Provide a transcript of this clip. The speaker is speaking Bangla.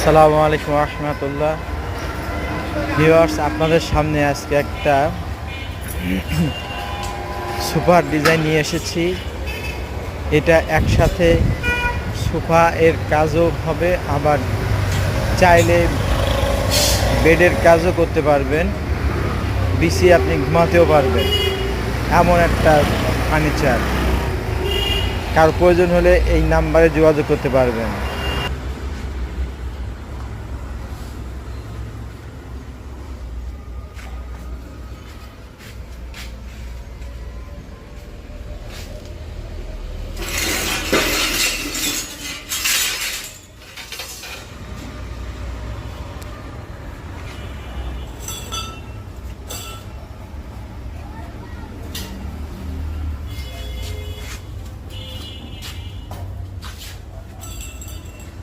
আসসালামু আলাইকুম রহমতুল্লাহ। ভিউয়ার্স, আপনাদের সামনে আজকে একটা সোফার ডিজাইন নিয়ে এসেছি। এটা একসাথে সোফা এর কাজও হবে, আবার চাইলে বেডের কাজও করতে পারবেন, বিছিয়ে আপনি ঘুমাতেও পারবেন। এমন একটা ফার্নিচার, কারো প্রয়োজন হলে এই নাম্বারে যোগাযোগ করতে পারবেন।